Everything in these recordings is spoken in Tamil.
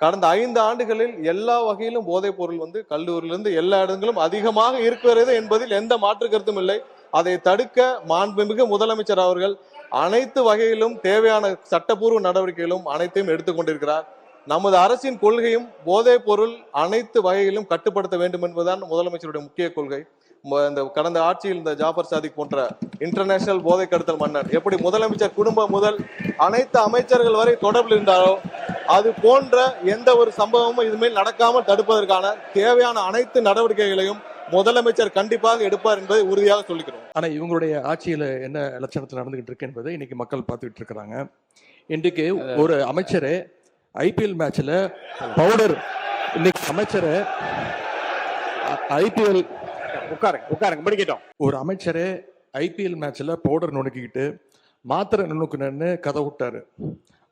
கடந்த 5 ஆண்டுகளில் எல்லா வகையிலும் போதைப் பொருள் கல்லூரியிலிருந்து எல்லா இடங்களும் அதிகமாக இருக்கிறது என்பதில் எந்த மாற்று கருத்தும் இல்லை. அதை தடுக்க மாண்புமிகு முதலமைச்சர் அவர்கள் அனைத்து வகையிலும் தேவையான சட்டப்பூர்வ நடவடிக்கைகளும் அனைத்தையும் எடுத்துக்கொண்டிருக்கிறார். நமது அரசின் கொள்கையும் போதைப் பொருள் அனைத்து வகையிலும் கட்டுப்படுத்த வேண்டும் என்பதுதான் முதலமைச்சருடைய முக்கிய கொள்கை. இந்த கடந்த ஆட்சியில் இந்த ஜாஃபர் சாதிக் போன்ற இன்டர்நேஷனல் போதை கடத்தல் மன்னன் எப்படி முதலமைச்சர் குடும்பம் முதல் அனைத்து அமைச்சர்கள் வரை தொடர்பில் இருந்தாரோ அது போன்ற எந்த ஒரு சம்பவமும் இதுமேல் நடக்காமல் தடுப்பதற்கான தேவையான அனைத்து நடவடிக்கைகளையும் முதலமைச்சர் கண்டிப்பாக எடுப்பார் என்பதை உறுதியாக சொல்லிக்கிறோம். ஆனா இவங்களுடைய ஆட்சியில என்ன லட்சணத்தில் நடந்துகிட்டு இருக்கு என்பதை இன்னைக்கு மக்கள் பார்த்துக்கிட்டு இருக்கிறாங்க. இன்றைக்கு ஒரு அமைச்சர் ஐபிஎல் மேட்ச்ல பவுடர், இன்னைக்கு அமைச்சர் ஐபிஎல் உட்காருங்க முடிக்கிட்டோம். ஒரு அமைச்சர் ஐபிஎல் மேட்ச்ல பவுடர் நுணுக்கிக்கிட்டு மாத்திரை நுணுக்குனு கதை விட்டாரு.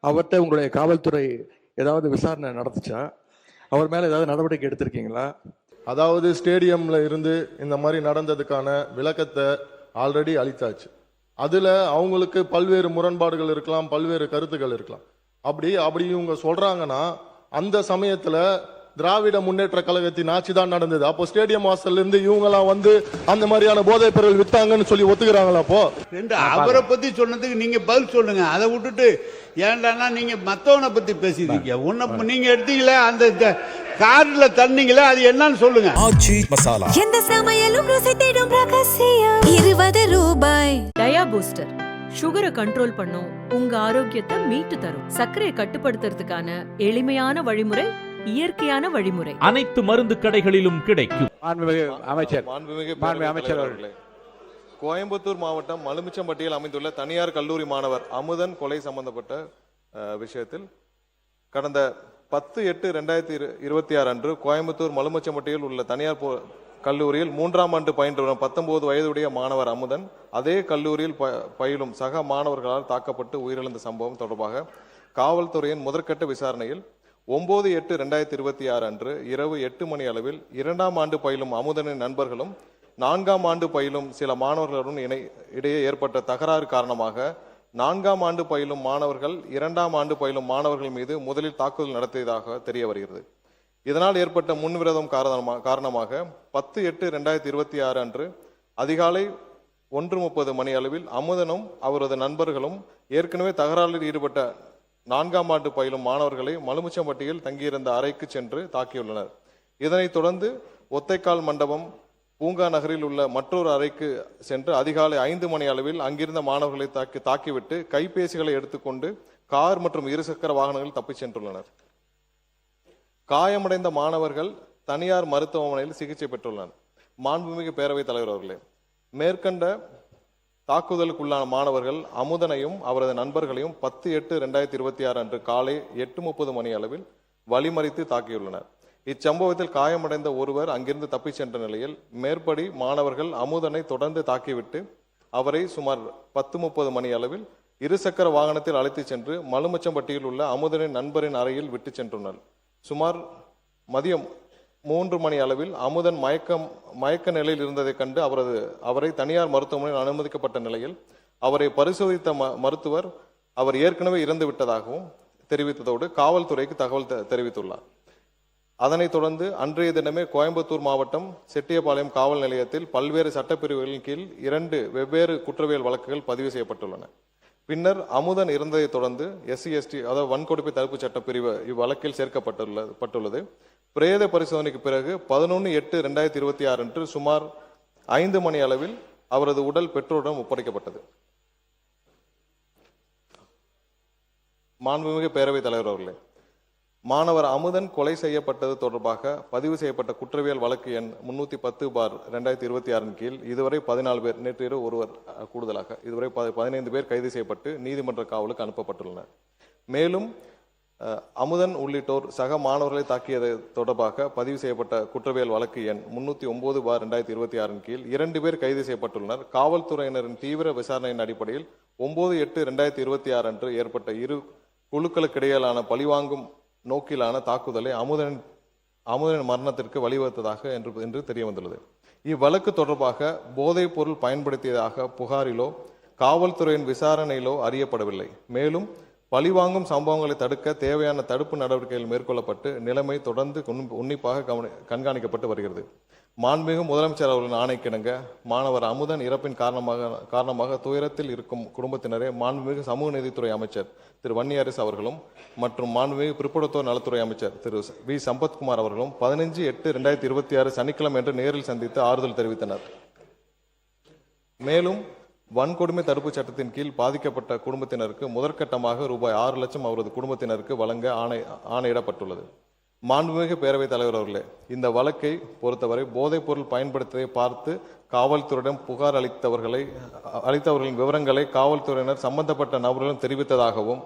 அவர்கிட்ட உங்களுடைய காவல்துறை ஏதாவது விசாரணை நடத்துச்சா? அவர் மேல ஏதாவது நடவடிக்கை எடுத்திருக்கீங்களா? அதாவது ஸ்டேடியம்ல இருந்து இந்த மாதிரி நடந்ததுக்கான விளக்கத்தை ஆல்ரெடி அளித்தாச்சு. அதுல அவங்களுக்கு பல்வேறு முரண்பாடுகள் இருக்கலாம், பல்வேறு கருத்துக்கள் இருக்கலாம். அப்படி இவங்க சொல்றாங்கன்னா அந்த சமயத்துல திராவிட முன்னேற்ற கழகத்தின் ஆட்சி தான் நடந்தது. அப்போ ஸ்டேடியம் வாசல்ல இருந்து இவங்க எல்லாம் அந்த மாதிரியான போதைப் பொருள் வித்தாங்கன்னு சொல்லி ஒத்துக்கிறாங்களா? அப்போ அவரை பத்தி சொன்னதுக்கு நீங்க பதில் சொல்லுங்க. அதை விட்டுட்டு ஏன்டானா நீங்க மத்தவனை பத்தி பேசிட்டீங்க. உன்ன நீங்க எடுத்தீங்களே அந்த கார்ல தண்ணீங்களே, அது என்னன்னு சொல்லுங்க. ஆச்சி மசாலா எந்த சமையலும் ருசி தேடும் ரகசியம் 20 ரூபாய். டயா பூஸ்டர் சுகரை கண்ட்ரோல் பண்ணும், உங்க ஆரோக்கியத்தை மீட்டு தரும். சர்க்கரையை கட்டுப்படுத்துறதுக்கான எளிமையான வழிமுறை, இயற்கையான வழிமுறை. அனைத்து மருந்து கடைகளிலும் கிடைக்கும். அமைச்சர் அவர்களே, கோயம்புத்தூர் மாவட்டம் மலுமிச்சம்பட்டியில் அமைந்துள்ள தனியார் கல்லூரி மாணவர் அமுதன் கொலை சம்பந்தப்பட்ட விஷயத்தில் கடந்த 10/8/2026 அன்று கோயம்புத்தூர் மலுமிச்சம்பட்டியில் உள்ள தனியார் கல்லூரியில் 3ஆம் ஆண்டு பயின்று வரும் 19 வயதுடைய மாணவர் அமுதன் அதே கல்லூரியில் பயிலும் சக மாணவர்களால் தாக்கப்பட்டு உயிரிழந்த சம்பவம் தொடர்பாக காவல்துறையின் முதற்கட்ட விசாரணையில் 9/8/2026 அன்று இரவு 8 மணி அளவில் 2ஆம் ஆண்டு பயிலும் அமுதனின் நண்பர்களும் 4ஆம் ஆண்டு பயிலும் சில மாணவர்களுடன் இடையே ஏற்பட்ட தகராறு காரணமாக 4ஆம் ஆண்டு பயிலும் மாணவர்கள் 2ஆம் ஆண்டு பயிலும் மாணவர்கள் மீது முதலில் தாக்குதல் நடத்தியதாக தெரிய வருகிறது. இதனால் ஏற்பட்ட முன்விரோதம் காரணமாக 10/8/2026 அன்று அதிகாலை 1:30 மணி அளவில் அமுதனும் அவரது நண்பர்களும் ஏற்கனவே தகராறில் ஈடுபட்ட 4ஆம் ஆண்டு பயிலும் மாணவர்களை மலுமிச்சம்பட்டியில் தங்கியிருந்த அறைக்கு சென்று தாக்கியுள்ளனர். இதனைத் தொடர்ந்து ஒத்தைக்கால் மண்டபம் பூங்கா நகரில் உள்ள மற்றொரு அறைக்கு சென்று அதிகாலை 5 மணி அளவில் அங்கிருந்த மாணவர்களை தாக்கிவிட்டு கைபேசிகளை எடுத்துக்கொண்டு கார் மற்றும் இருசக்கர வாகனங்கள் தப்பிச் சென்றுள்ளனர். காயமடைந்த மாணவர்கள் தனியார் மருத்துவமனையில் சிகிச்சை பெற்றுள்ளனர். மாண்புமிகு பேரவைத் தலைவர் அவர்களே, மேற்கண்ட தாக்குதலுக்குள்ளான மாணவர்கள் அமுதனையும் அவரது நண்பர்களையும் 10/8/2026 அன்று காலை 8:30 மணி அளவில் வழிமறித்து தாக்கியுள்ளனர். இச்சம்பவத்தில் காயமடைந்த ஒருவர் அங்கிருந்து தப்பிச் சென்ற நிலையில் மேற்படி மாணவர்கள் அமுதனை தொடர்ந்து தாக்கிவிட்டு அவரை சுமார் 10:30 மணி அளவில் இருசக்கர வாகனத்தில் அழைத்துச் சென்று மலுமிச்சம்பட்டியில் உள்ள அமுதனின் நண்பரின் அறையில் விட்டு சென்றுள்ளனர். சுமார் மதியம் 3 மணி அளவில் அமுதன் மயக்க நிலையில் இருந்ததைக் கண்டு அவரை தனியார் மருத்துவமனையில் அனுமதிக்கப்பட்ட நிலையில் அவரை பரிசோதித்த மருத்துவர் அவர் ஏற்கனவே இறந்து விட்டதாகவும் தெரிவித்ததோடு காவல்துறைக்கு தகவல் தெரிவித்துள்ளார். அதனைத் தொடர்ந்து அன்றைய தினமே கோயம்புத்தூர் மாவட்டம் செட்டியபாளையம் காவல் நிலையத்தில் பல்வேறு சட்டப்பிரிவுகளின் கீழ் 2 வெவ்வேறு குற்றவியல் வழக்குகள் பதிவு செய்யப்பட்டுள்ளன. பின்னர் அமுதன் இறந்ததை தொடர்ந்து SC/ST அதாவது வன்கொடுமை தடுப்பு சட்டப்பிரிவு இவ்வழக்கில் சேர்க்கப்பட்டுள்ளது. பிரேத பரிசோதனைக்கு பிறகு 11/8/2026 அன்று சுமார் 5 மணி அளவில் அவரது உடல் பெற்றோரிடம் ஒப்படைக்கப்பட்டது. மாண்புமிகு பேரவைத் தலைவர் அவர்களே, மாணவர் அமுதன் கொலை செய்யப்பட்டது தொடர்பாக பதிவு செய்யப்பட்ட குற்றவியல் வழக்கு எண் 310/2026 கீழ் இதுவரை 14 பேர், நேற்று இரவு ஒருவர் கூடுதலாக இதுவரை 15 பேர் கைது செய்யப்பட்டு நீதிமன்ற காவலுக்கு அனுப்பப்பட்டுள்ளனர். மேலும் அமுதன் உள்ளிட்டோர் சக மாணவர்களை தாக்கியது தொடர்பாக பதிவு செய்யப்பட்ட குற்றவியல் வழக்கு எண் 309/2026 கீழ் 2 பேர் கைது செய்யப்பட்டுள்ளனர். காவல்துறையினரின் தீவிர விசாரணையின் அடிப்படையில் 9/8/2026 அன்று ஏற்பட்ட இரு குழுக்களுக்கிடையிலான பழிவாங்கும் நோக்கிலான தாக்குதலை அமுதனின் மரணத்திற்கு வழிவகுத்ததாக என்று தெரிய வந்துள்ளது. இவ்வழக்கு தொடர்பாக போதைப் பொருள் பயன்படுத்தியதாக புகாரிலோ காவல்துறையின் விசாரணையிலோ அறியப்படவில்லை. மேலும் பழிவாங்கும் சம்பவங்களை தடுக்க தேவையான தடுப்பு நடவடிக்கைகள் மேற்கொள்ளப்பட்டு நிலைமை தொடர்ந்து உன்னிப்பாக கண்காணிக்கப்பட்டு வருகிறது. மாண்புமிகு முதலமைச்சர் அவர்களின் ஆணைக்கிணங்க மாணவர் அமுதன் இறப்பின் காரணமாக துயரத்தில் இருக்கும் குடும்பத்தினரே மாண்புமிகு சமூக நீதித்துறை அமைச்சர் திரு வன்னியரசு அவர்களும் மற்றும் மாண்புமிகு பிற்படுத்தோர் நலத்துறை அமைச்சர் திரு வி சம்பத்குமார் அவர்களும் 15/8/2026 சனிக்கிழமை என்று நேரில் சந்தித்து ஆறுதல் தெரிவித்தனர். மேலும் வன்கொடுமை தடுப்பு சட்டத்தின் கீழ் பாதிக்கப்பட்ட குடும்பத்தினருக்கு முதற்கட்டமாக ரூபாய் 6 லட்சம் அவரது குடும்பத்தினருக்கு வழங்க ஆணையிடப்பட்டுள்ளது. மாண்புமிகு பேரவைத் தலைவர் அவர்களே, இந்த வழக்கை பொறுத்தவரை போதைப் பொருள் பயன்படுத்துவதை பார்த்து காவல்துறையிடம் புகார் அளித்தவர்களின் விவரங்களை காவல்துறையினர் சம்பந்தப்பட்ட நபர்களும் தெரிவித்ததாகவும்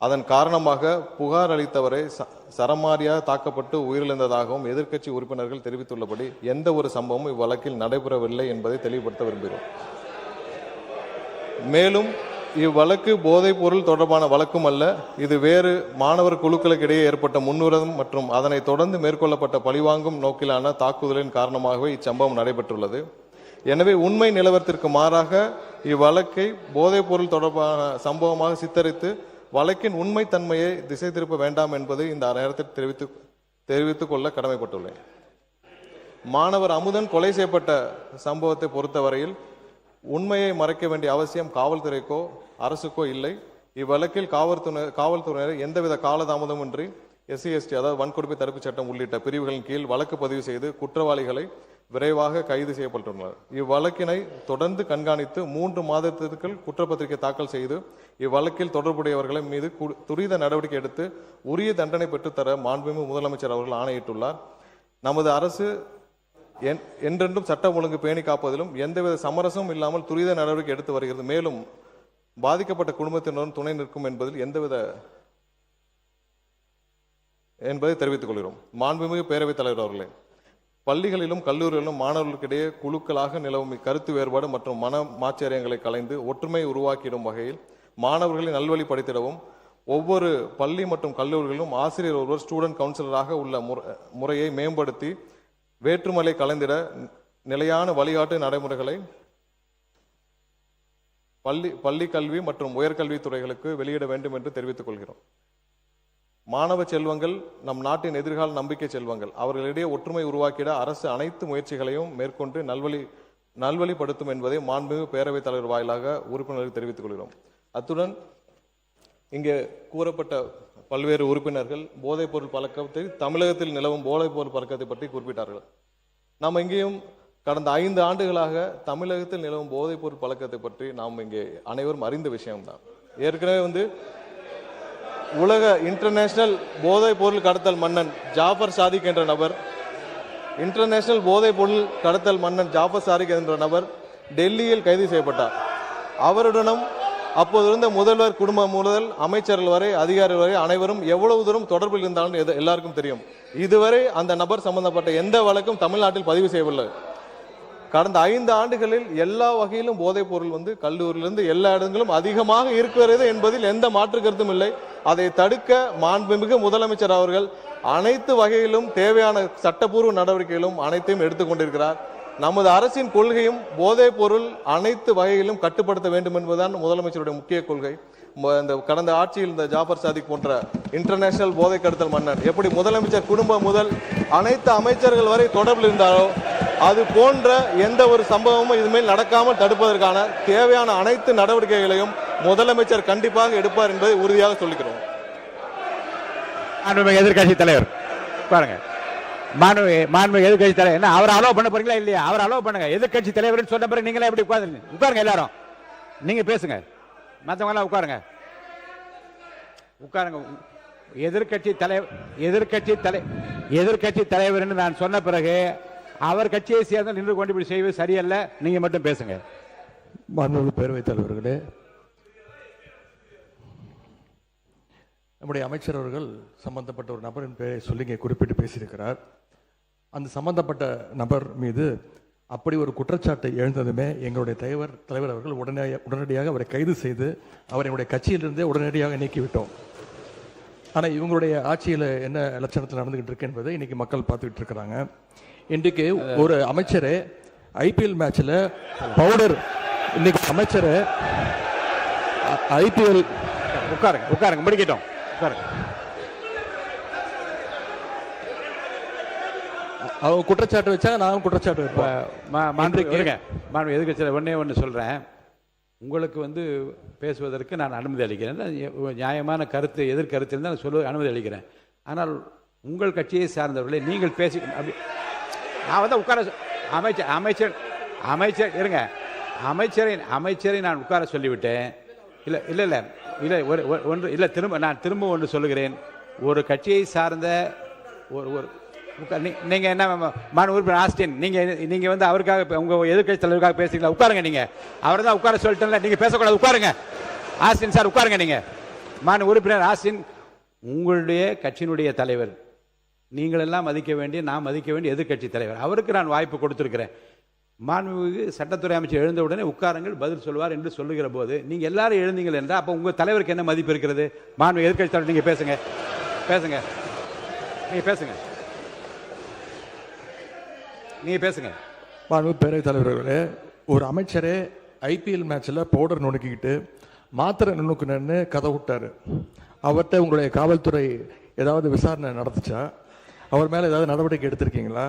அதன் காரணமாக புகார் அளித்தவரை சரமாரியாக தாக்கப்பட்டு உயிரிழந்ததாகவும் எதிர்க்கட்சி உறுப்பினர்கள் தெரிவித்துள்ளபடி எந்த ஒரு சம்பவமும் இவ்வழக்கில் நடைபெறவில்லை என்பதை தெளிவுபடுத்த விரும்புகிறோம். மேலும் இவ்வழக்கு போதைப் பொருள் தொடர்பான வழக்கும் அல்ல, இது வேறு மாணவர் குழுக்களுக்கு இடையே ஏற்பட்ட முன்னுரிமை மற்றும் அதனைத் தொடர்ந்து மேற்கொள்ளப்பட்ட பழிவாங்கும் நோக்கிலான தாக்குதலின் காரணமாகவே இச்சம்பவம் நடைபெற்றுள்ளது. எனவே உண்மை நிலவரத்திற்கு மாறாக இவ்வழக்கை போதைப் பொருள் தொடர்பான சம்பவமாக சித்தரித்து வழக்கின் உண்மை தன்மையை திசை திருப்ப வேண்டாம் என்பதை இந்த நேரத்தில் தெரிவித்துக் கொள்ள கடமைப்பட்டுள்ளேன். மாணவர் அமுதன் கொலை செய்யப்பட்ட சம்பவத்தை பொறுத்தவரையில் உண்மையை மறைக்க வேண்டிய அவசியம் காவல்துறைக்கோ அரசுக்கோ இல்லை. இவ்வழக்கில் காவல்துறையினர் எந்தவித காலதாமதமின்றி SC/ST அதாவது வன்கொடுமை தடுப்பு சட்டம் உள்ளிட்ட பிரிவுகளின் கீழ் வழக்கு பதிவு செய்து குற்றவாளிகளை விரைவாக கைது செய்யப்பட்டுள்ளனர். இவ்வழக்கினை தொடர்ந்து கண்காணித்து 3 மாதத்திற்குள் குற்றப்பத்திரிகை தாக்கல் செய்து இவ்வழக்கில் தொடர்புடையவர்களை மீது துரித நடவடிக்கை எடுத்து உரிய தண்டனை பெற்றுத்தர மாண்புமிகு முதலமைச்சர் அவர்கள் ஆணையிட்டுள்ளார். நமது அரசு என்றென்றும் சட்டம் ஒழுங்கு பேணி காப்பதிலும் எந்தவித சமரசமும் இல்லாமல் துரித நடவடிக்கை எடுத்து வருகிறது. மேலும் பாதிக்கப்பட்ட குடும்பத்தினரும் துணை நிற்கும் என்பதை தெரிவித்துக் கொள்கிறோம். மாண்புமிகு பேரவைத் தலைவர் அவர்களே, பள்ளிகளிலும் கல்லூரிகளிலும் மாணவர்களுக்கிடையே குழுக்களாக நிலவும் கருத்து வேறுபாடு மற்றும் மன மாச்சரியங்களை கலைந்து ஒற்றுமை உருவாக்கிடும் வகையில் மாணவர்களை நல்வழிப்படுத்திடவும் ஒவ்வொரு பள்ளி மற்றும் கல்லூரிகளிலும் ஆசிரியர் ஒருவர் ஸ்டூடெண்ட் கவுன்சிலராக உள்ள முறையை மேம்படுத்தி வேற்றுமலை கலந்திட நிலையான வழிகாட்டு நடைமுறைகளை பள்ளி கல்வி மற்றும் உயர்கல்வித்துறைகளுக்கு வெளியிட வேண்டும் என்று தெரிவித்துக் கொள்கிறோம். மாணவ செல்வங்கள் நம் நாட்டின் எதிர்கால நம்பிக்கை செல்வங்கள். அவர்களிடையே ஒற்றுமை உருவாக்கிட அரசு அனைத்து முயற்சிகளையும் மேற்கொண்டு நல்வழிப்படுத்தும் என்பதை மாண்புமிகு பேரவைத் தலைவர் வாயிலாக உறுப்பினர்களுக்கு தெரிவித்துக் கொள்கிறோம். அத்துடன் இங்கே கூறப்பட்ட பல்வேறு உறுப்பினர்கள் போதைப் பொருள் பழக்கத்தை தமிழகத்தில் நிலவும் போதைப் பொருள் பழக்கத்தை பற்றி குறிப்பிட்டார்கள். நாம் இங்கேயும் கடந்த 5 ஆண்டுகளாக தமிழகத்தில் நிலவும் போதைப் பொருள் பழக்கத்தை பற்றி நாம் இங்கே அனைவரும் அறிந்த விஷயம்தான். ஏற்கனவே உலக இன்டர்நேஷனல் போதைப் பொருள் கடத்தல் மன்னன் ஜாஃபர் சாதிக் என்ற நபர் டெல்லியில் கைது செய்யப்பட்டார். அவருடனும் அப்போது இருந்த முதல்வர் குடும்பம் முதல் அமைச்சர்கள் வரை அதிகாரிகள் வரை அனைவரும் எவ்வளவு தூரம் தொடர்பில் இருந்தாலும் எல்லாருக்கும் தெரியும். இதுவரை அந்த நபர் சம்பந்தப்பட்ட எந்த வழக்கும் தமிழ்நாட்டில் பதிவு செய்யவில்லை. கடந்த 5 ஆண்டுகளில் எல்லா வகையிலும் போதைப் பொருள் கல்லூரியிலிருந்து எல்லா இடங்களும் அதிகமாக இருக்கிறது என்பதில் எந்த மாற்று கருத்தும் இல்லை. அதை தடுக்க மாண்புமிகு முதலமைச்சர் அவர்கள் அனைத்து வகையிலும் தேவையான சட்டப்பூர்வ நடவடிக்கைகளும் அனைத்தையும் எடுத்துக்கொண்டிருக்கிறார். நமது அரசின் கொள்கையும் போதைப் பொருள் அனைத்து வகையிலும் கட்டுப்படுத்த வேண்டும் என்பதுதான் முதலமைச்சருடைய முக்கிய கொள்கை. இந்த கடந்த ஆட்சியில் இந்த ஜாஃபர் சாதிக் போன்ற இன்டர்நேஷனல் போதை கடத்தல் மன்னன் எப்படி முதலமைச்சர் குடும்பம் முதல் அனைத்து அமைச்சர்கள் வரை தொடர்பில் இருந்தாரோ அது போன்ற எந்த ஒரு சம்பவமும் இதுமேல் நடக்காமல் தடுப்பதற்கான தேவையான அனைத்து நடவடிக்கைகளையும் முதலமைச்சர் கண்டிப்பாக எடுப்பார் என்பதை உறுதியாக சொல்லிக்கிறோம். எதிர்கட்சி தலைவர் பாருங்க, மாண்புமிகு எதிர்கட்சி தலைவர் என்ன அவர் அலோவ் பண்ண போறீங்களா இல்லையா? அவர் அலோவ் பண்ணுங்க. எதிர்கட்சி தலைவர் சொன்ன பிறகு நீங்களே எப்படி உட்காருங்க, எல்லாரும் நீங்க பேசுங்க, மற்றவங்க எல்லாம் உட்காருங்க. எதிர்கட்சி தலைவர் நான் சொன்ன பிறகு அவர் கட்சியை சேர்ந்து நின்று கொண்டு இப்படி செய்வது சரியல்ல. நீங்க மட்டும் பேசுங்க. மாண்புமிகு பேரவைத் தலைவர்களே, நம்முடைய அமைச்சர் அவர்கள் சம்பந்தப்பட்ட ஒரு நபரின் பெயரை சொல்லி இங்கே குறிப்பிட்டு பேசியிருக்கிறார். அந்த சம்பந்தப்பட்ட நபர் மீது அப்படி ஒரு குற்றச்சாட்டை எழுந்ததுமே எங்களுடைய தலைவர் அவர்கள் உடனடியாக அவரை கைது செய்து அவருடைய கட்சியிலிருந்தே உடனடியாக நீக்கிவிட்டோம். ஆனால் இவங்களுடைய ஆட்சியில் என்ன லட்சணத்தில் நடந்துகிட்டு இருக்கு என்பதை இன்னைக்கு மக்கள் பார்த்துக்கிட்டு இருக்கிறாங்க. இன்றைக்கு ஒரு அமைச்சர் IPL மேட்சில் பவுடர், இன்னைக்கு அமைச்சர் IPL உட்காருங்க முடிக்கட்டும். உட்காருங்க. அவங்க குற்றச்சாட்டு வச்சா நானும் குற்றச்சாட்டு வைப்பேன். இருங்க மாண்பு எதிர்க்கட்சியில் ஒன்று சொல்கிறேன். உங்களுக்கு பேசுவதற்கு நான் அனுமதி அளிக்கிறேன். நியாயமான கருத்து எதிர்கருத்து இருந்தால் நான் சொல்ல அனுமதி அளிக்கிறேன். ஆனால் உங்கள் கட்சியை சார்ந்தவர்களே நீங்கள் பேசி அப்படி நான் உட்கார அமைச்சர் இருங்க அமைச்சரை நான் உட்கார சொல்லிவிட்டேன். இல்லை ஒன்று இல்லை திரும்ப ஒன்று சொல்லுகிறேன். ஒரு கட்சியை சார்ந்த ஒரு நீங்கள் என்ன மாண்பு உறுப்பினர் ஆஸ்டின் நீங்கள் அவருக்காக உங்கள் எதிர்க்கட்சி தலைவருக்காக பேசுறீங்களா? உட்காருங்க. நீங்கள் அவரை தான் உட்கார சொல்லிட்டேன்ல, நீங்கள் பேசக்கூடாது. உட்காருங்க ஆஸ்டின் சார், உட்காருங்க. நீங்கள் மாண்பு உறுப்பினர் ஆஸ்டின் உங்களுடைய கட்சியினுடைய தலைவர், நீங்கள் எல்லாம் மதிக்க வேண்டிய, நான் மதிக்க வேண்டிய எதிர்க்கட்சி தலைவர், அவருக்கு நான் வாய்ப்பு கொடுத்துருக்கிறேன். மாண்புமிகு சட்டத்துறை அமைச்சர் எழுந்த உடனே உட்காருங்கள், பதில் சொல்வார் என்று சொல்லுகிற போது நீங்கள் எல்லாரும் எழுந்தீங்கள் என்றால் அப்போ உங்கள் தலைவருக்கு என்ன மதிப்பு இருக்கிறது? மாண்பு எதிர்க்கட்சி தலைவர் நீங்கள் பேசுங்க. நீங்கள் பேசுங்க. மாண்பு பேரவைத் தலைவர்களே, ஒரு அமைச்சரே ஐபிஎல் மேட்ச்சில் பவுடர் நுணுக்கிக்கிட்டு மாத்திரை நுணுக்குனன்னு கதை விட்டார். அவர்கிட்ட உங்களுடைய காவல்துறை ஏதாவது விசாரணை நடத்துச்சா? அவர் மேலே ஏதாவது நடவடிக்கை எடுத்திருக்கீங்களா?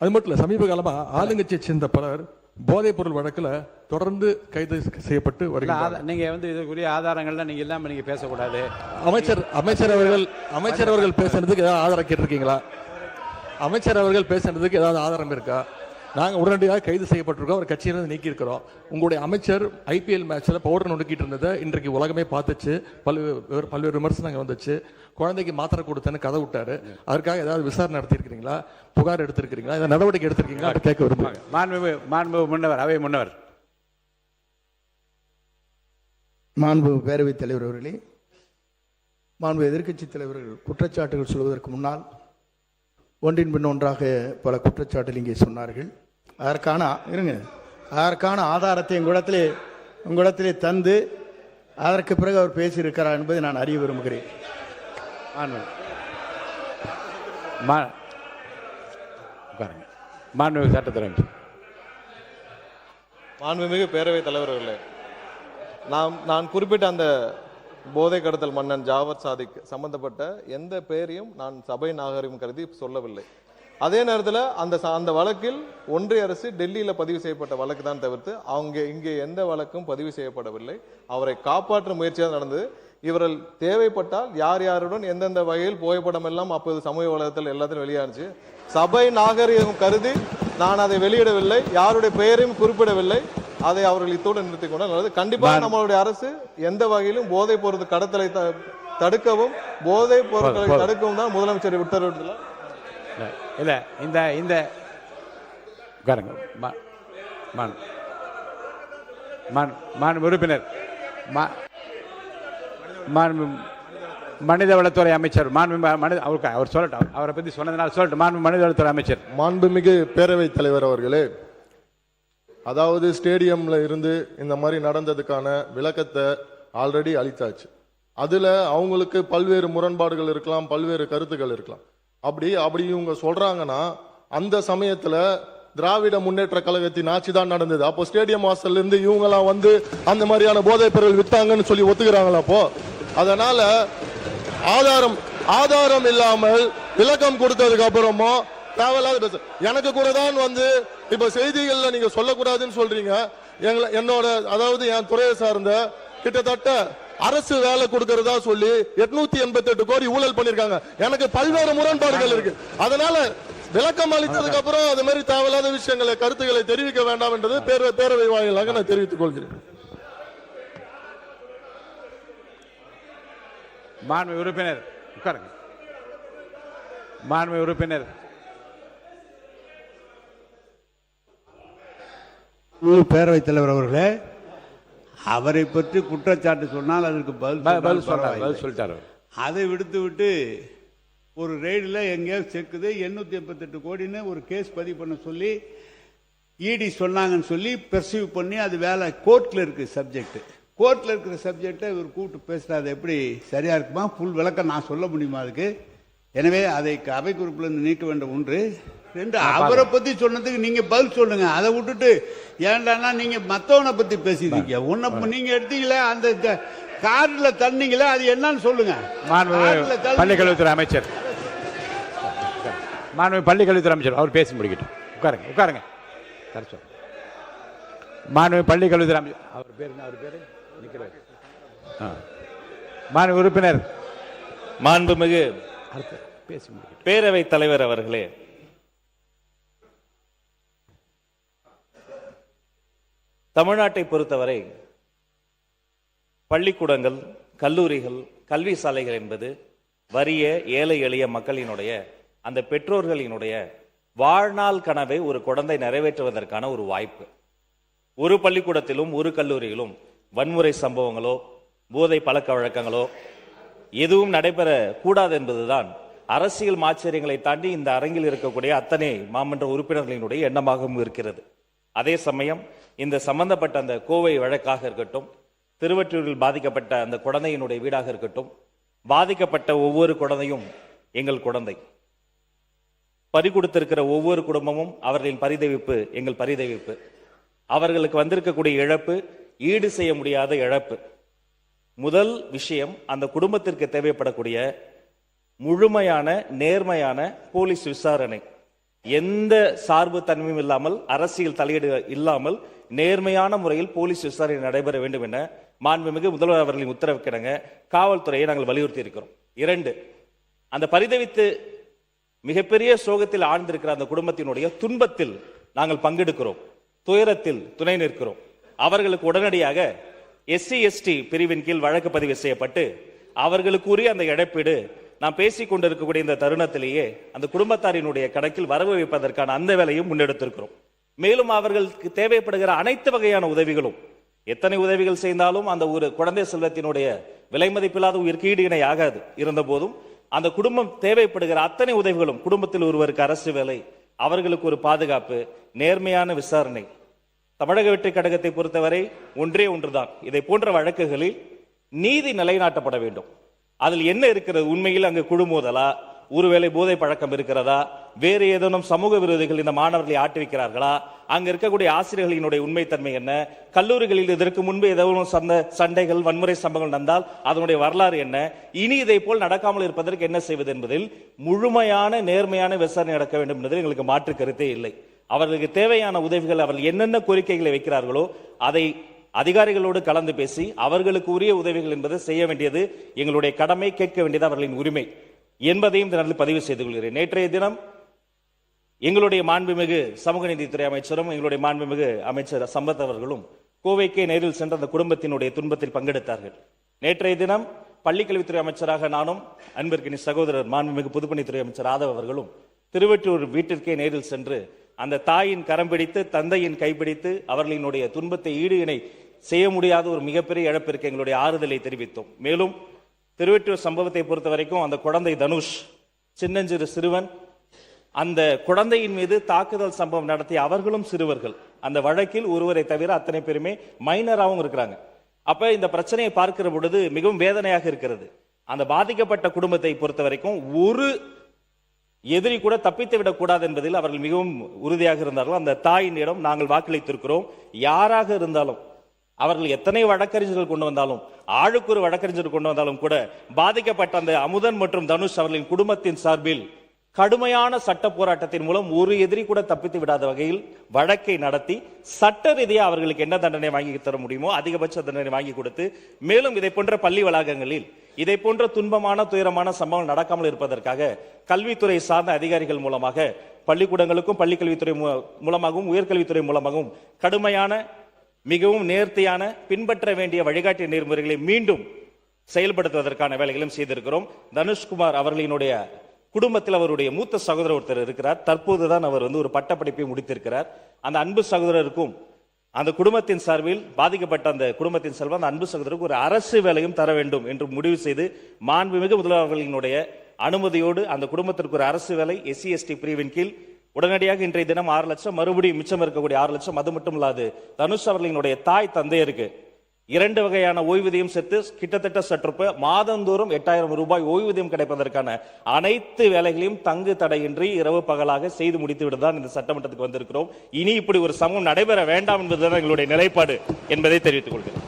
அது மட்டும் இல்லை, சமீப காலமாக ஆளுங்கட்சியை சேர்ந்த பலர் போதைப் பொருள் வழக்கில் தொடர்ந்து கைது செய்யப்பட்டு வருகிறார். நீங்கள் இதுக்குரிய ஆதாரங்கள்லாம் நீங்கள் இல்லாமல் நீங்கள் பேசக்கூடாது. அமைச்சர் அவர்கள் பேசுனதுக்கு ஏதாவது ஆதாரம் கேட்டிருக்கீங்களா? அமைச்சர் அவர்கள் பேசுனதுக்கு ஏதாவது ஆதாரம் இருக்கா? நாங்கள் உடனடியாக கைது செய்யப்பட்டிருக்கோம், அவர் கட்சியிலிருந்து நீக்கியிருக்கிறோம். உங்களுடைய அமைச்சர் ஐபிஎல் மேட்ச்சில் பவுடர் நுணுக்கிட்டு இருந்ததை இன்றைக்கு உலகமே பார்த்துச்சு, பல்வேறு விமர்சனங்கள் வந்துச்சு. குழந்தைக்கு மாத்திரை கொடுத்தேன்னு கதை விட்டாரு. அதற்காக ஏதாவது விசாரணை நடத்தியிருக்கிறீங்களா? புகார் எடுத்திருக்கிறீங்களா? ஏதாவது நடவடிக்கை எடுத்திருக்கீங்களா? கேட்க விரும்புகிறாங்க. மாண்பு முன்னவர், அவை முன்னவர். மாண்பு பேரவைத் தலைவர் அவர்களே, மாண்பு எதிர்க்கட்சி தலைவர்கள் குற்றச்சாட்டுகள் சொல்வதற்கு முன்னால் ஒன்றின் பின் ஒன்றாக பல குற்றச்சாட்டுகள் இங்கே சொன்னார்கள். அதற்கான ஆதாரத்தை உங்களிடத்திலே தந்து அதற்கு பிறகு அவர் பேசியிருக்கிறார் என்பதை நான் அறிய விரும்புகிறேன். மாண்புமிகு சட்டத்துறை அமைச்சர். மாண்புமிகு பேரவைத் தலைவர்களே, நான் குறிப்பிட்ட அந்த போதை கடத்தல் மன்னன் ஜாவர் சாதிக் சம்பந்தப்பட்ட எந்த பெயரையும் நான் சபை நாகரிகம் கருதி சொல்லவில்லை. அதே நேரத்தில் அந்த வழக்கில் ஒன்றிய அரசு டெல்லியில் பதிவு செய்யப்பட்ட வழக்கு தான் தவிர்த்து இங்கே எந்த வழக்கும் பதிவு செய்யப்படவில்லை. அவரை காப்பாற்றும் முயற்சியாக நடந்தது. இவர்கள் தேவைப்பட்டால் யார் யாருடன் எந்தெந்த வகையில் புகைப்படம் எல்லாம் அப்போது சமூக வலைதளத்தில் எல்லாத்திலும் வெளியானுச்சு. சபை நாகரிகம் கருதி நான் அதை வெளியிடவில்லை, யாருடைய பெயரையும் குறிப்பிடவில்லை. அதை அவர்கள் இத்தோடு நிறுத்திக் கொண்டால் கண்டிப்பாக நம்மளுடைய அரசு எந்த வகையிலும் போதைப் பொருள் கடத்தலை தடுக்கவும் போதைப் பொருட்களை தடுக்கவும் தான் முதலமைச்சர் உத்தரவிட்டுள்ளார். இல்ல இந்த உறுப்பினர் மனிதவளத்துறை அமைச்சர் அவர் சொல்லட்டும், அவரை பத்தி சொன்னதுனால சொல்லட்டும். மனிதவளத்துறை அமைச்சர். மாண்புமிகு பேரவைத் தலைவர் அவர்களே, அதாவது ஸ்டேடியம்ல இருந்து இந்த மாதிரி நடந்ததுக்கான விளக்கத்தை ஆல்ரெடி அளித்தாச்சு. அதுல அவங்களுக்கு பல்வேறு முரண்பாடுகள் இருக்கலாம், பல்வேறு கருத்துக்கள் இருக்கலாம். அப்படி இவங்க சொல்றாங்கன்னா அந்த சமயத்துல திராவிட முன்னேற்ற கழகத்தின் ஆட்சி தான் நடந்தது. அப்போ ஸ்டேடியம் வாசல்ல இருந்து இவங்க எல்லாம் அந்த மாதிரியான போதைப் பொருள் வித்தாங்கன்னு சொல்லி ஒத்துக்கிறாங்களா? அப்போ அதனால ஆதாரம் இல்லாமல் விளக்கம் கொடுத்ததுக்கு அப்புறமா தேவையில்லாத பேச எனக்கு கூட தான் இப்ப செய்திகள்ல நீங்க சொல்லக்கூடாதுன்னு சொல்றீங்க. என்னோட அதாவது என் துறையை சார்ந்த கிட்டத்தட்ட அரசு வேலை கொடுக்கறதா சொல்லி 888 கோடி ஊழல் பண்ணிருக்காங்க. எனக்கு பல்வேறு முரண்பாடுகள் இருக்கு. அதனால விளக்கம் அளித்ததுக்கு அப்புறம் அது மாதிரி தேவையில்லாத விஷயங்களை கருத்துக்களை தெரிவிக்க வேண்டாம் என்றது பேரவை வாயிலாக நான் தெரிவித்துக் கொள்கிறேன். மாண்பு உறுப்பினர் உட்காருங்க. மாண்பு உறுப்பினர். பேரவைத் தலைவர் அவர்களே, அவரை பற்றி குற்றச்சாட்டு சொன்னால் அதற்கு பதில் சொல்லிட்டார். அதை விடுத்து ஒரு ரெய்டில் எங்கேயோ செக்குது 888 கோடின்னு ஒரு கேஸ் பதிவு பண்ண சொல்லி இடி சொன்னாங்கன்னு சொல்லி பெர்சீவ் பண்ணி அது வேலை கோர்ட்டில் இருக்கு. கோர்ட்டில் இருக்கிற சப்ஜெக்டை இவர் கூப்பிட்டு பேசுகிறாரு. எப்படி சரியா இருக்குமா? ஃபுல் விளக்கம் நான் சொல்ல முடியுமா அதுக்கு? எனவே அதை அவை குறிப்பிலிருந்து நீக்க வேண்டும். 1 2 அவரை பத்தி சொன்னதுக்கு நீங்க பதில் சொல்லுங்க. அதை விட்டுட்டு ஏன்டானா நீங்க மத்தவனை பத்தி பேசிருக்கீங்க. நீங்க எடுத்தீங்களே அந்த கார்ல தண்ணீங்களே அது என்னன்னு சொல்லுங்க. பள்ளிக்கல்வித்துறை அமைச்சர், மாண்புமிகு பள்ளிக்கல்வித்துறை அமைச்சர் அவர் பேசி முடிக்கட்டும். உட்காருங்க. மாண்புமிகு பள்ளிக்கல்வித்துறை அமைச்சர் அவர் பேர் நிற்கிறார். மாண்புமிகு உறுப்பினர், மாண்புமிகு பேசி முடிக்கட்டும். பேரவைத் தலைவர் அவர்களே, தமிழ்நாட்டை பொறுத்தவரை பள்ளிக்கூடங்கள், கல்லூரிகள், கல்வி சாலைகள் என்பது வறிய ஏழை எளிய மக்களினுடைய அந்த பெற்றோர்களினுடைய வாழ்நாள் கனவை ஒரு குழந்தை நிறைவேற்றுவதற்கான ஒரு வாய்ப்பு. ஒரு பள்ளிக்கூடத்திலும் ஒரு கல்லூரியிலும் வன்முறை சம்பவங்களோ போதை பழக்க வழக்கங்களோ எதுவும் நடைபெற கூடாது என்பதுதான் அரசியல் மாச்சரியங்களை தாண்டி இந்த அரங்கில் இருக்கக்கூடிய அத்தனை மாமன்ற உறுப்பினர்களினுடைய எண்ணமாகவும் இருக்கிறது. அதே சமயம் இந்த சம்பந்தப்பட்ட அந்த கோவை வழக்காக இருக்கட்டும், திருவற்றூரில் பாதிக்கப்பட்ட அந்த குழந்தையினுடைய வீடாக இருக்கட்டும், பாதிக்கப்பட்ட ஒவ்வொரு குழந்தையும் எங்கள் குழந்தை. பறி கொடுத்திருக்கிற ஒவ்வொரு குடும்பமும் அவர்களின் பரிதவிப்பு எங்கள் பரிதவிப்பு. அவர்களுக்கு வந்திருக்கக்கூடிய இழப்பு ஈடு செய்ய முடியாத இழப்பு. முதல் விஷயம், அந்த குடும்பத்திற்கு தேவைப்படக்கூடிய முழுமையான நேர்மையான போலீஸ் விசாரணை. எந்த சார்பு தன்மையும் இல்லாமல், அரசியல் தலையீடு இல்லாமல் நேர்மையான முறையில் போலீஸ் விசாரணை நடைபெற வேண்டும் என மாண்புமிகு முதல்வர் அவர்களின் உத்தரவுக்கிணங்க காவல்துறையை நாங்கள் வலியுறுத்தி இருக்கிறோம். 2, அந்த பரிதவித்து மிகப்பெரிய சோகத்தில் ஆழ்ந்திருக்கிற அந்த குடும்பத்தினுடைய துன்பத்தில் நாங்கள் பங்கெடுக்கிறோம், துயரத்தில் துணை நிற்கிறோம். அவர்களுக்கு உடனடியாக SC/ST பிரிவின் கீழ் வழக்கு பதிவு செய்யப்பட்டு அவர்களுக்குரிய அந்த இழப்பீடு நாம் பேசிக் கொண்டிருக்கக்கூடிய இந்த தருணத்திலேயே அந்த குடும்பத்தாரினுடைய கணக்கில் வரவு வைப்பதற்கான அந்த வேலையும் முன்னெடுத்திருக்கிறோம். மேலும் அவர்களுக்கு தேவைப்படுகிற அனைத்து வகையான உதவிகளும், எத்தனை உதவிகள் செய்தாலும் அந்த ஒரு குழந்தை செல்வத்தினுடைய விலை மதிப்பில்லாத உயிருக்கு ஈடு இணை ஆகாது. இருந்த போதும் அந்த குடும்பம் தேவைப்படுகிற அத்தனை உதவிகளும், குடும்பத்தில் ஒருவருக்கு அரசு வேலை, அவர்களுக்கு ஒரு பாதுகாப்பு, நேர்மையான விசாரணை. தமிழக வெற்றி கழகத்தை பொறுத்தவரை ஒன்றே ஒன்றுதான், இதை போன்ற வழக்குகளில் நீதி நிலைநாட்டப்பட வேண்டும். அதில் என்ன இருக்கிறது? உண்மையில் அங்கு குழுமோதலா, ஒருவேளை போதை பழக்கம் இருக்கிறதா, வேறு ஏதேனும் சமூக விரோதிகள் இந்த மாணவர்களை ஆட்டி வைக்கிறார்களா, அங்க இருக்கக்கூடிய ஆசிரியர்களினுடைய உண்மைத்தன்மை என்ன, கல்லூரிகளில் இதற்கு முன்பு ஏதேனும் சண்டைகள் வன்முறை சம்பவங்கள் நடந்தால் அதனுடைய வரலாறு என்ன, இனி இதை போல் நடக்காமல் இருப்பதற்கு என்ன செய்வது என்பதில் முழுமையான நேர்மையான விசாரணை நடக்க வேண்டும் என்பதில் எங்களுக்கு மாற்று கருத்தே இல்லை. அவர்களுக்கு தேவையான உதவிகள், அவர்கள் என்னென்ன கோரிக்கைகளை வைக்கிறார்களோ அதை அதிகாரிகளோடு கலந்து பேசி அவர்களுக்கு உரிய உதவிகள் என்பதை செய்ய வேண்டியது எங்களுடைய கடமை, கேட்க வேண்டியது அவர்களின் உரிமை என்பதையும் இந்த நேரத்தில் பதிவு செய்து கொள்கிறேன். நேற்றைய தினம் எங்களுடைய மாண்புமிகு சமூக நீதித்துறை அமைச்சரும் எங்களுடைய மாண்புமிகு அமைச்சர் சம்பத் அவர்களும் கோவைக்கே நேரில் சென்று அந்த குடும்பத்தினுடைய துன்பத்தில் பங்கெடுத்தார்கள். நேற்றைய தினம் பள்ளிக்கல்வித்துறை அமைச்சராக நானும், அன்பிற்கினி சகோதரர் மாண்புமிகு பொதுப்பணித்துறை அமைச்சர் ஆதவ் அவர்களும் திருவற்றூர் வீட்டிற்கே நேரில் சென்று அந்த தாயின் கரம் பிடித்து, தந்தையின் கைப்பிடித்து அவர்களினுடைய துன்பத்தை ஈடு இணை செய்ய முடியாத ஒரு மிகப்பெரிய இழப்பிற்கு எங்களுடைய ஆறுதலை தெரிவித்தோம். மேலும் திருவற்றூர் சம்பவத்தை பொறுத்த வரைக்கும் அந்த குழந்தை தனுஷ், சின்னஞ்சிறு சிறுவன், அந்த குழந்தையின் மீது தாக்குதல் சம்பவம் நடத்திய அவர்களும் சிறுவர்கள். அந்த வழக்கில் ஒருவரை தவிர அத்தனை பேருமே மைனராகவும் இருக்கிறாங்க. அப்ப இந்த பிரச்சனையை பார்க்கிற பொழுது மிகவும் வேதனையாக இருக்கிறது. அந்த பாதிக்கப்பட்ட குடும்பத்தை பொறுத்த வரைக்கும் ஒரு எதிரி கூட தப்பித்து விடக்கூடாது என்பதில் அவர்கள் மிகவும் உறுதியாக இருந்தார்கள். அந்த தாயினிடம் நாங்கள் வாக்களித்திருக்கிறோம். யாராக இருந்தாலும், அவர்கள் எத்தனை வழக்கறிஞர்கள் கொண்டு வந்தாலும், ஆளுக்கு ஒரு வழக்கறிஞர் கொண்டு வந்தாலும் கூட பாதிக்கப்பட்ட அந்த அமுதன் மற்றும் தனுஷ் அவர்களின் குடும்பத்தின் சார்பில் கடுமையான சட்ட போராட்டத்தின் மூலம் ஒரு எதிரி கூட தப்பித்து விடாத வகையில் வழக்கை நடத்தி சட்ட ரீதியாக அவர்களுக்கு என்ன தண்டனை வாங்கி தர முடியுமோ அதிகபட்ச தண்டனை வாங்கி கொடுத்து, மேலும் இதை போன்ற பள்ளி வளாகங்களில் இதை போன்ற துன்பமான துயரமான சம்பவம் நடக்காமல் இருப்பதற்காக கல்வித்துறை சார்ந்த அதிகாரிகள் மூலமாக பள்ளிக்கூடங்களுக்கும் பள்ளிக்கல்வித்துறை மூலமாகவும் உயர்கல்வித்துறை மூலமாகவும் கடுமையான, மிகவும் நேர்த்தியான, பின்பற்ற வேண்டிய வழிகாட்டிய நெறிமுறைகளை மீண்டும் செயல்படுத்துவதற்கான வேலைகளும் செய்திருக்கிறோம். தனுஷ்குமார் அவர்களினுடைய குடும்பத்தில் அவருடைய மூத்த சகோதரர் ஒருத்தர் இருக்கிறார். தற்போதுதான் அவர் ஒரு பட்டப்படிப்பை முடித்திருக்கிறார். அந்த அன்பு சகோதரருக்கும் அந்த குடும்பத்தின் சார்பில் பாதிக்கப்பட்ட அந்த குடும்பத்தின் சார்பில் அந்த அன்பு சகோதரருக்கு ஒரு அரசு வேலையும் தர வேண்டும் என்று முடிவு செய்து மாண்புமிகு முதல்வர் அவர்களினுடைய அனுமதியோடு அந்த குடும்பத்திற்கு ஒரு அரசு வேலை SC/ST பிரிவின் கீழ் உடனடியாக இன்றைய தினம் 6 லட்சம், மறுபடியும் மிச்சம் இருக்கக்கூடிய 6 லட்சம், அது மட்டும் இல்லாது தனுஷ் அவர்களினுடைய தாய் தந்தையருக்கு 2 வகையான ஓய்வூதியம் சேர்த்து கிட்டத்தட்ட சற்றுப்ப மாதந்தோறும் 8000 ரூபாய் ஓய்வூதியம் கிடைப்பதற்கான அனைத்து வேலைகளையும் தங்கு தடையின்றி இரவு பகலாக செய்து முடித்து விட்டுதான் இந்த சட்டமன்றத்துக்கு வந்திருக்கிறோம். இனி இப்படி ஒரு சமூகம் நடைபெற வேண்டாம் என்பதுதான் எங்களுடைய நிலைப்பாடு என்பதை தெரிவித்துக் கொள்கிறேன்.